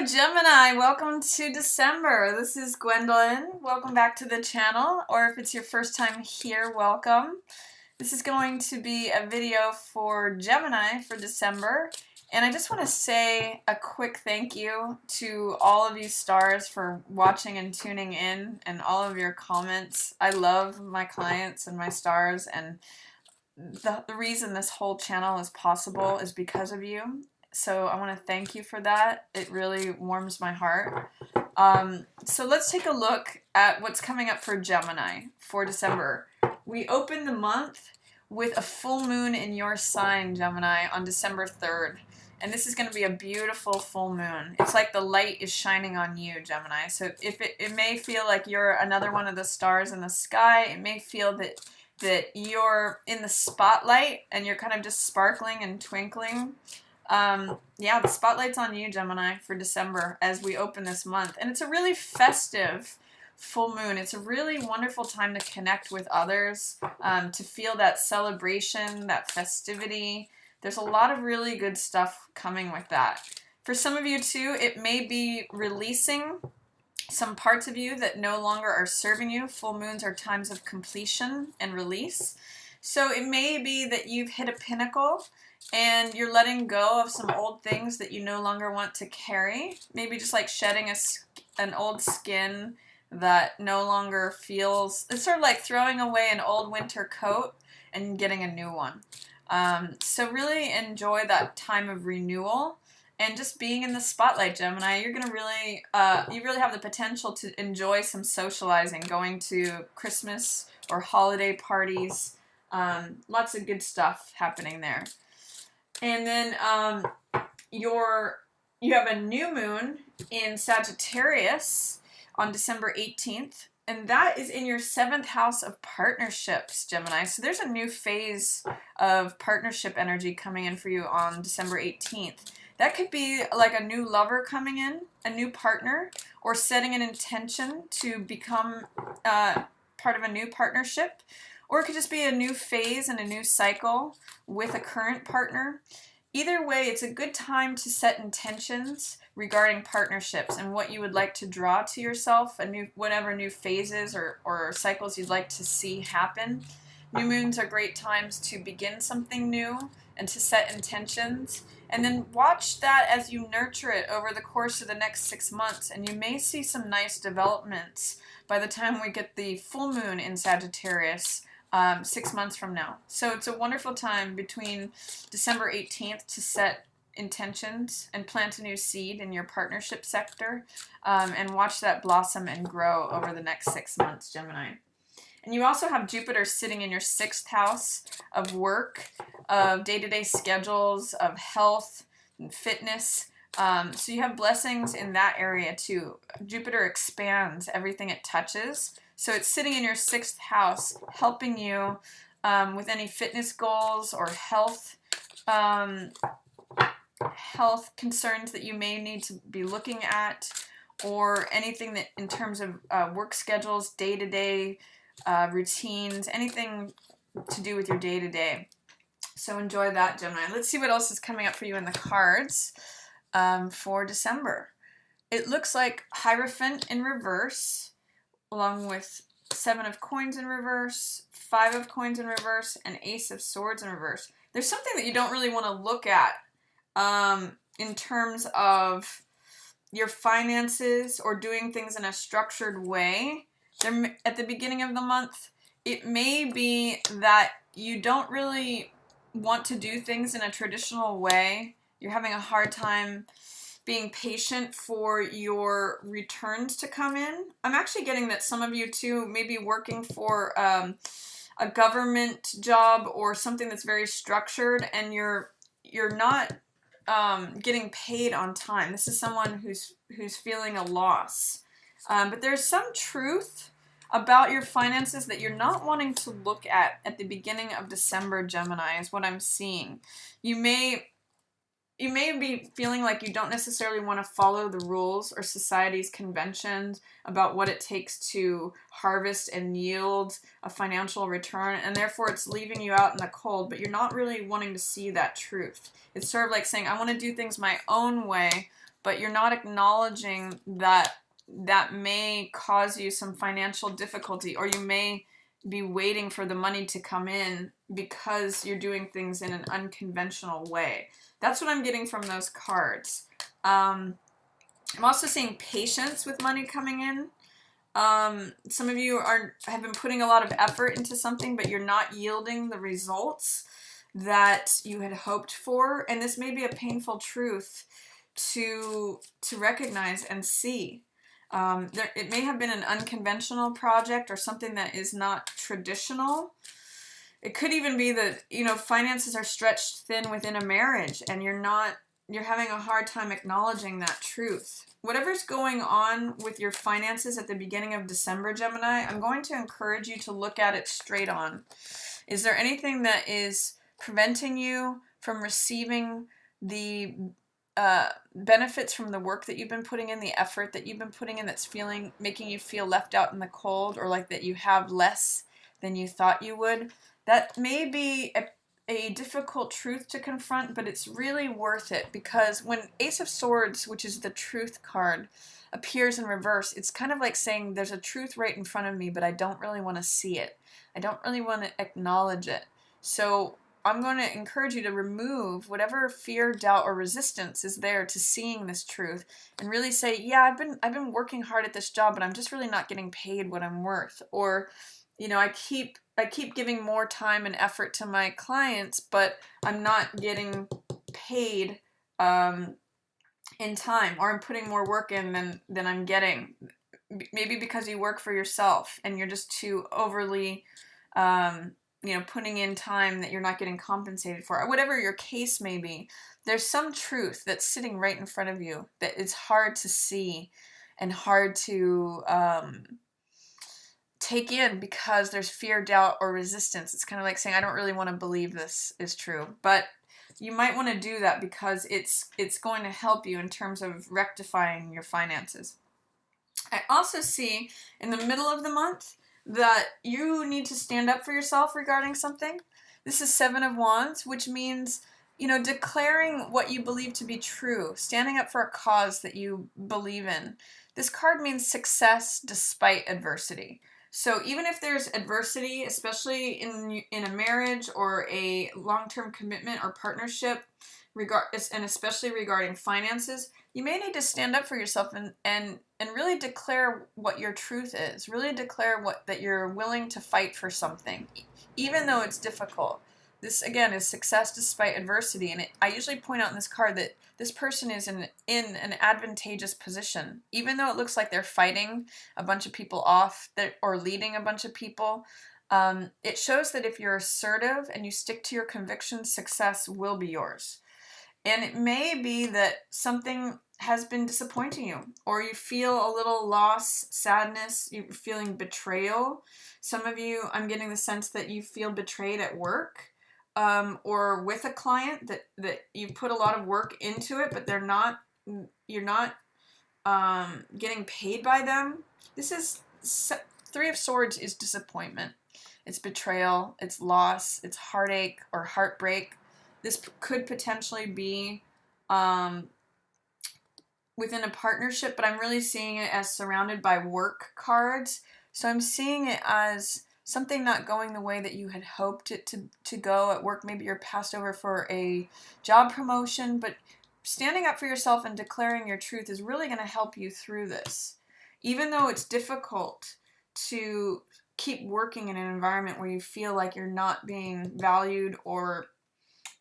Gemini, welcome to December. This is Gwendolyn. Welcome back to the channel, or if it's your first time here, welcome. This is going to be a video for Gemini for December, and I just want to say a quick thank you to all of you stars for watching and tuning in and all of your comments. I love my clients and my stars, and the reason this whole channel is possible is because of you. So I want to thank you for that. It really warms my heart. So let's take a look at what's coming up for Gemini for December. We open the month with a full moon in your sign, Gemini, on December 3rd. And this is going to be a beautiful full moon. It's like the light is shining on you, Gemini. So if it may feel like you're another one of the stars in the sky. It may feel that you're in the spotlight and you're kind of just sparkling and twinkling. Yeah, the spotlight's on you, Gemini, for December as we open this month. And it's a really festive full moon. It's a really wonderful time to connect with others, to feel that celebration, that festivity. There's a lot of really good stuff coming with that. For some of you, too, it may be releasing some parts of you that no longer are serving you. Full moons are times of completion and release. So it may be that you've hit a pinnacle and you're letting go of some old things that you no longer want to carry. Maybe just like shedding an old skin that no longer feels... It's sort of like throwing away an old winter coat and getting a new one. So really enjoy that time of renewal and just being in the spotlight, Gemini. You're gonna really, you really have the potential to enjoy some socializing, going to Christmas or holiday parties. Lots of good stuff happening there. And then you have a new moon in Sagittarius on December 18th, and that is in your 7th house of partnerships, Gemini. So there's a new phase of partnership energy coming in for you on December 18th. That could be like a new lover coming in, a new partner, or setting an intention to become part of a new partnership. Or it could just be a new phase and a new cycle with a current partner. Either way, it's a good time to set intentions regarding partnerships and what you would like to draw to yourself, whatever new phases or cycles you'd like to see happen. New moons are great times to begin something new and to set intentions. And then watch that as you nurture it over the course of the next 6 months. And you may see some nice developments by the time we get the full moon in Sagittarius. 6 months from now. So it's a wonderful time between December 18th to set intentions and plant a new seed in your partnership sector, and watch that blossom and grow over the next 6 months, Gemini. And you also have Jupiter sitting in your 6th house of work, of day-to-day schedules, of health and fitness. So you have blessings in that area too. Jupiter expands everything it touches. So it's sitting in your 6th house, helping you with any fitness goals or health concerns that you may need to be looking at, or anything that in terms of work schedules, day-to-day routines, anything to do with your day-to-day. So enjoy that, Gemini. Let's see what else is coming up for you in the cards for December. It looks like Hierophant in reverse, along with 7 of coins in reverse, 5 of coins in reverse, and Ace of Swords in reverse. There's something that you don't really want to look at in terms of your finances or doing things in a structured way. At the beginning of the month, it may be that you don't really want to do things in a traditional way. You're having a hard time being patient for your returns to come in. I'm actually getting that some of you too may be working for a government job or something that's very structured, and you're not getting paid on time. This is someone who's feeling a loss. But there's some truth about your finances that you're not wanting to look at the beginning of December, Gemini, is what I'm seeing. You may be feeling like you don't necessarily want to follow the rules or society's conventions about what it takes to harvest and yield a financial return, and therefore it's leaving you out in the cold, but you're not really wanting to see that truth. It's sort of like saying, I want to do things my own way but you're not acknowledging that that may cause you some financial difficulty, or you may be waiting for the money to come in because you're doing things in an unconventional way. That's what I'm getting from those cards. I'm also seeing patience with money coming in. Some of you have been putting a lot of effort into something, but you're not yielding the results that you had hoped for, and this may be a painful truth to recognize and see. It may have been an unconventional project or something that is not traditional. It could even be that, you know, finances are stretched thin within a marriage and you're having a hard time acknowledging that truth. Whatever's going on with your finances at the beginning of December, Gemini, I'm going to encourage you to look at it straight on. Is there anything that is preventing you from receiving the benefits from the work that you've been putting in, the effort that you've been putting in, that's making you feel left out in the cold, or like that you have less than you thought you would? That may be a difficult truth to confront, but it's really worth it, because when Ace of Swords, which is the truth card, appears in reverse, it's kind of like saying there's a truth right in front of me, but I don't really want to see it. I don't really want to acknowledge it. So I'm going to encourage you to remove whatever fear, doubt, or resistance is there to seeing this truth, and really say, yeah, I've been working hard at this job, but I'm just really not getting paid what I'm worth. Or, you know, I keep giving more time and effort to my clients, but I'm not getting paid in time, or I'm putting more work in than I'm getting. Maybe because you work for yourself and you're just too overly you know, putting in time that you're not getting compensated for, or whatever your case may be. There's some truth that's sitting right in front of you that it's hard to see and hard to take in because there's fear, doubt, or resistance. It's kind of like saying, I don't really want to believe this is true, but you might want to do that because it's going to help you in terms of rectifying your finances. I also see in the middle of the month that you need to stand up for yourself regarding something. This is Seven of Wands, which means, you know, declaring what you believe to be true, standing up for a cause that you believe in. This card means success despite adversity. So even if there's adversity, especially in a marriage or a long-term commitment or partnership, and especially regarding finances, you may need to stand up for yourself and really declare what your truth is. Really declare that you're willing to fight for something, even though it's difficult. This, again, is success despite adversity. And I usually point out in this card that this person is in an advantageous position. Even though it looks like they're fighting a bunch of people off or leading a bunch of people, it shows that if you're assertive and you stick to your convictions, success will be yours. And it may be that something has been disappointing you, or you feel a little loss, sadness, you're feeling betrayal. Some of you, I'm getting the sense that you feel betrayed at work, or with a client that you put a lot of work into it, but you're not getting paid by them. This is Three of Swords is disappointment. It's betrayal, it's loss, it's heartache or heartbreak. This could potentially be within a partnership, but I'm really seeing it as surrounded by work cards. So I'm seeing it as something not going the way that you had hoped it to go at work. Maybe you're passed over for a job promotion, but standing up for yourself and declaring your truth is really going to help you through this. Even though it's difficult to keep working in an environment where you feel like you're not being valued, or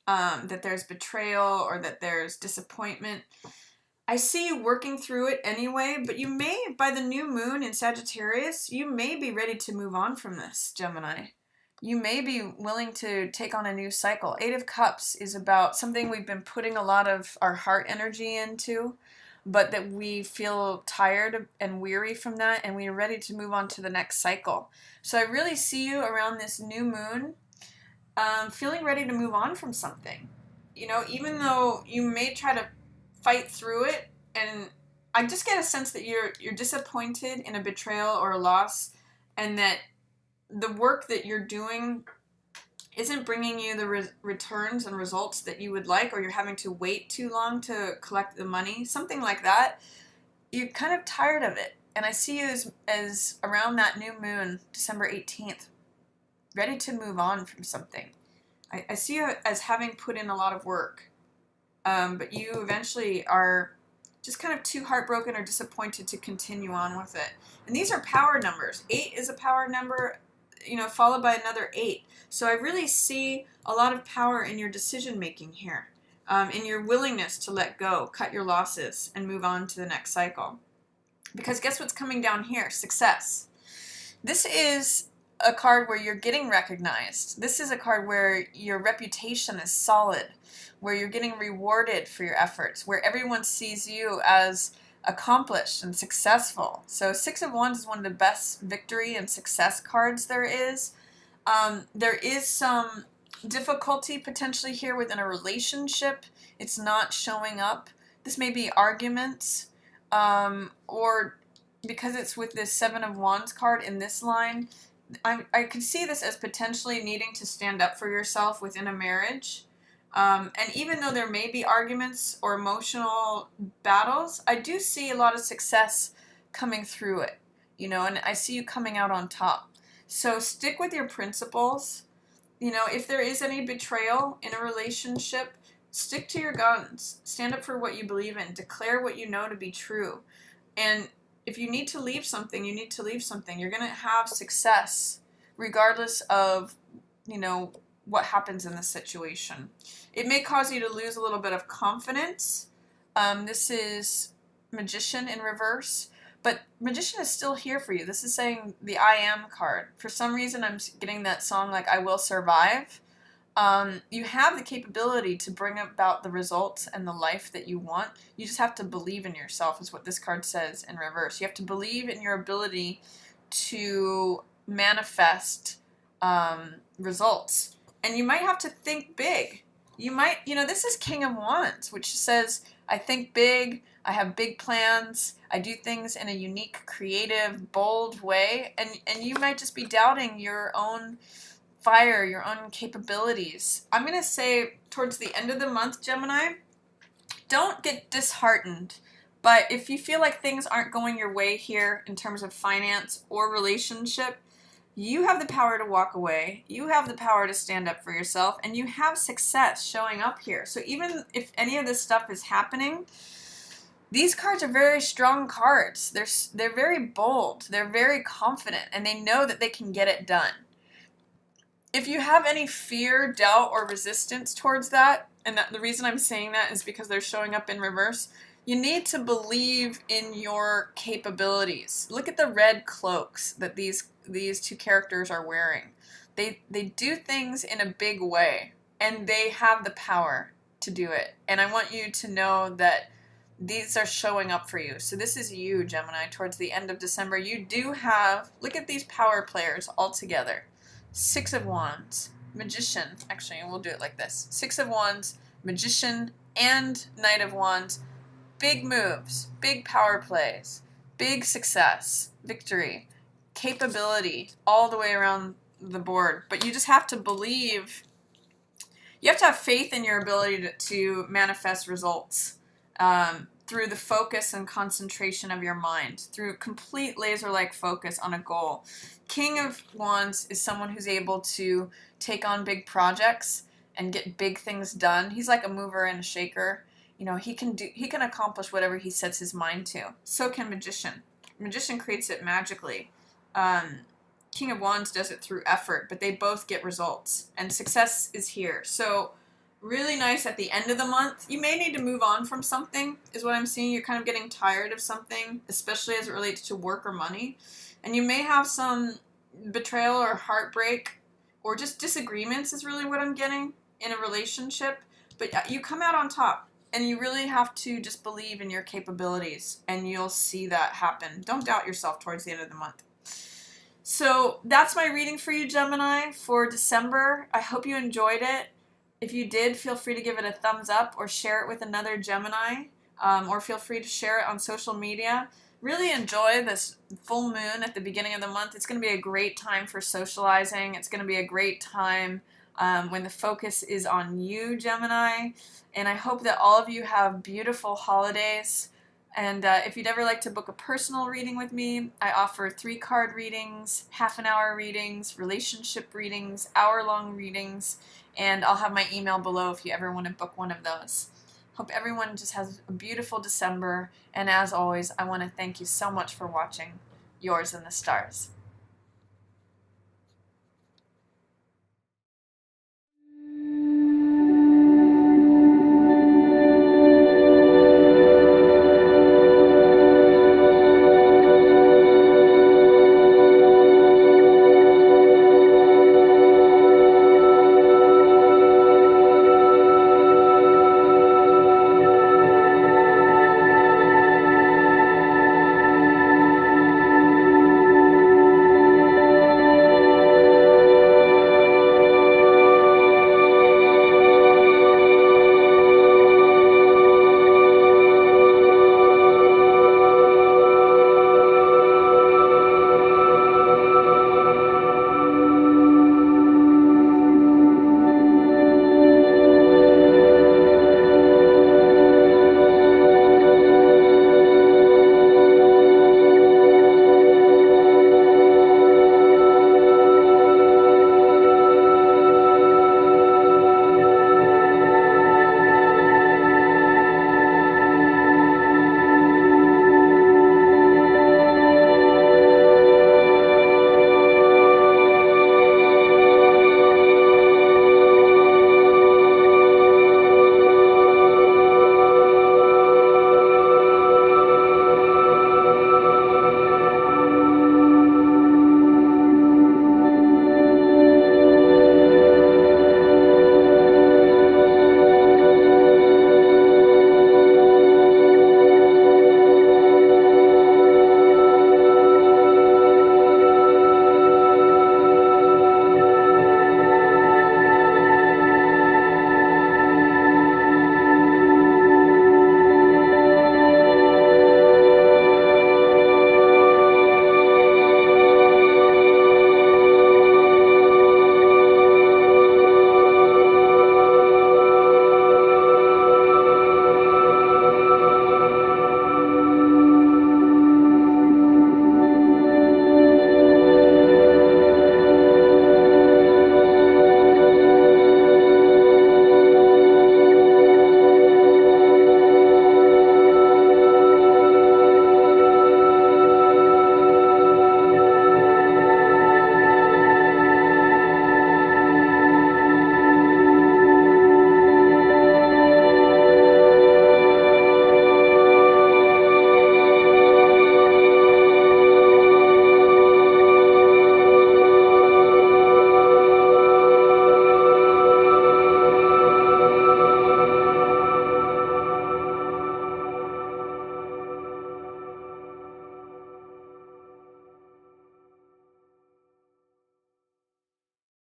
that there's betrayal, or that there's disappointment, I see you working through it anyway, but you may, by the new moon in Sagittarius, you may be ready to move on from this, Gemini. You may be willing to take on a new cycle. Eight of Cups is about something we've been putting a lot of our heart energy into, but that we feel tired and weary from that, and we are ready to move on to the next cycle. So I really see you around this new moon feeling ready to move on from something. You know, even though you may try to fight through it, and I just get a sense that you're disappointed in a betrayal or a loss, and that the work that you're doing isn't bringing you the returns and results that you would like, or you're having to wait too long to collect the money, something like that, you're kind of tired of it. And I see you as around that new moon, December 18th, ready to move on from something. I see you as having put in a lot of work, but you eventually are just kind of too heartbroken or disappointed to continue on with it. And these are power numbers. 8 is a power number, followed by another 8. So I really see a lot of power in your decision making here, in your willingness to let go, cut your losses, and move on to the next cycle. Because guess what's coming down here? Success. This is a card where you're getting recognized. This is a card where your reputation is solid, where you're getting rewarded for your efforts, where everyone sees you as accomplished and successful. So 6 of Wands is one of the best victory and success cards there is. There is some difficulty potentially here within a relationship. It's not showing up. This may be arguments, or because it's with this 7 of Wands card in this line, I could see this as potentially needing to stand up for yourself within a marriage. And even though there may be arguments or emotional battles, I do see a lot of success coming through it, and I see you coming out on top. So stick with your principles. If there is any betrayal in a relationship, stick to your guns. Stand up for what you believe in. Declare what you know to be true. And if you need to leave something, you need to leave something. You're going to have success regardless of, what happens in the situation. It may cause you to lose a little bit of confidence. This is Magician in reverse, but Magician is still here for you. This is saying the I Am card. For some reason, I'm getting that song like I Will Survive. You have the capability to bring about the results and the life that you want. You just have to believe in yourself, is what this card says in reverse. You have to believe in your ability to manifest results. And you might have to think big. You might, this is King of Wands, which says, I think big, I have big plans, I do things in a unique, creative, bold way, and you might just be doubting your own fire, your own capabilities. I'm going to say towards the end of the month, Gemini, don't get disheartened. But if you feel like things aren't going your way here in terms of finance or relationship, you have the power to walk away. You have the power to stand up for yourself, and you have success showing up here. So even if any of this stuff is happening, these cards are very strong cards. They're very bold. They're very confident, and they know that they can get it done. If you have any fear, doubt, or resistance towards that, and the reason I'm saying that is because they're showing up in reverse, you need to believe in your capabilities. Look at the red cloaks that these two characters are wearing. They do things in a big way, and they have the power to do it. And I want you to know that these are showing up for you. So this is you, Gemini, towards the end of December. You do have, look at these power players all together. 6 of Wands, Magician. Actually, we'll do it like this. 6 of Wands, Magician, and Knight of Wands. Big moves, big power plays, big success, victory, capability, all the way around the board. But you just have to believe, you have to have faith in your ability to manifest results through the focus and concentration of your mind, through complete laser-like focus on a goal. King of Wands is someone who's able to take on big projects and get big things done. He's like a mover and a shaker. He can accomplish whatever he sets his mind to. So can Magician. Magician creates it magically. King of Wands does it through effort, but they both get results. And success is here. So really nice at the end of the month. You may need to move on from something, is what I'm seeing. You're kind of getting tired of something, especially as it relates to work or money. And you may have some betrayal or heartbreak or just disagreements is really what I'm getting in a relationship. But you come out on top. And you really have to just believe in your capabilities, and you'll see that happen. Don't doubt yourself towards the end of the month. So that's my reading for you, Gemini, for December. I hope you enjoyed it. If you did, feel free to give it a thumbs up or share it with another Gemini, or feel free to share it on social media. Really enjoy this full moon at the beginning of the month. It's going to be a great time for socializing. It's going to be a great time when the focus is on you, Gemini. And I hope that all of you have beautiful holidays. And if you'd ever like to book a personal reading with me, I offer 3-card readings, half-an-hour readings, relationship readings, hour-long readings, and I'll have my email below if you ever want to book one of those. Hope everyone just has a beautiful December, and as always, I want to thank you so much for watching. Yours in the stars.